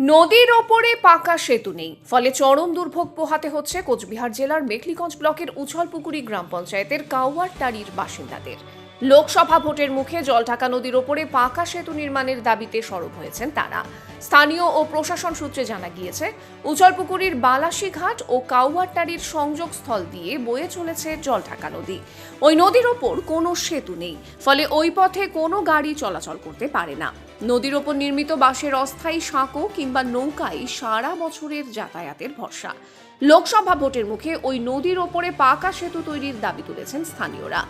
নদীর ওপরে পাকা সেতু নেই, ফলে চরম দুর্ভোগ পোহাতে হচ্ছে কোচবিহার জেলার মেখলিগঞ্জ ব্লকের উছলপুকুরি গ্রাম পঞ্চায়েতের কাউয়ারটারির বাসিন্দাদের। লোকসভা ভোটের মুখে জলঢাকা নদীর ওপরে পাকা সেতু নির্মাণের দাবিতে সরব হয়েছেন তারা। স্থানীয় ও প্রশাসন সূত্রে জানা গিয়েছে, উছলপুকুরির বালাসীঘাট ও কাউয়ারটারির সংযোগস্থল দিয়ে বয়ে চলেছে জলঢাকা নদী। ওই নদীর ওপর কোনো সেতু নেই, ফলে ওই পথে কোনো গাড়ি চলাচল করতে পারে না। নদীর ওপর নির্মিত বাঁশের অস্থায়ী সাঁকো কিংবা নৌকায় সারা বছরের যাতায়াতের ভরসা। লোকসভা ভোটের মুখে ওই নদীর ওপরে পাকা সেতু তৈরির দাবি তুলেছেন স্থানীয়রা।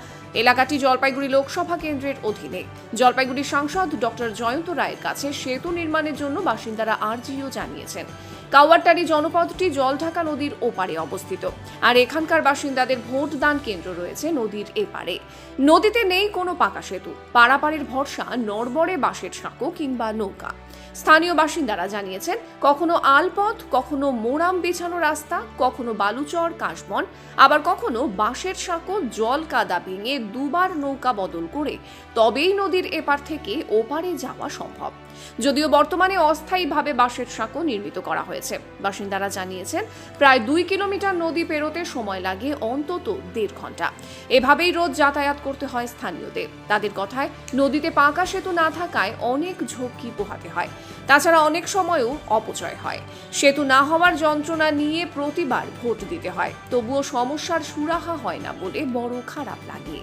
এলাকাটি জলপাইগুড়ি লোকসভা কেন্দ্রের অধীনে। জলপাইগুড়ি সাংসদ ডক্টর জয়ন্ত রায়ের কাছে সেতু নির্মাণের জন্য বাসিন্দারা আর্জিও জানিয়েছেন। কাউয়ারটারি জনপদটি জলঢাকা নদীর ওপারে অবস্থিত, আর এখানকার বাসিন্দাদের ভোট দান কেন্দ্র রয়েছে নদীর এপারে। নদীতে নেই কোনো পাকা সেতু, পারাপারের ভরসা নড়বড়ে বাঁশের সাঁকো কিংবা নৌকা। স্থানীয় বাসিন্দারা জানিয়েছেন, কখনো আলপথ, কখনো মোরাম বিছানো রাস্তা, কখনো বালুচর কাশবন, আবার কখনো বাঁশের সাঁকো জল কাদা ভেঙে দুবার নৌকা বদল করে তবেই নদীর এপার থেকে ওপারে যাওয়া সম্ভব। যদিও বর্তমানে অস্থায়ীভাবে বাঁশের সাঁকো নির্মিত করা হয়েছে। বাসিন্দারা জানিয়েছেন, প্রায় 2 কিলোমিটার নদী পেরোতে সময় লাগে অন্তত 1.5 ঘন্টা। এভাবেই রোজ যাতায়াত করতে হয় স্থানীয়দের। তাদের কথায়, নদীতে পাকা সেতু না থাকায় অনেক ঝক্কি পোহাতে হয়। তাছাড়া অনেক সময়ও অপচয় হয়। সেতু না হওয়ার যন্ত্রণা নিয়ে প্রতিবার ভোট দিতে হয়, তবুও সমস্যার সুরাহা হয় না বলে বড় খারাপ লাগে।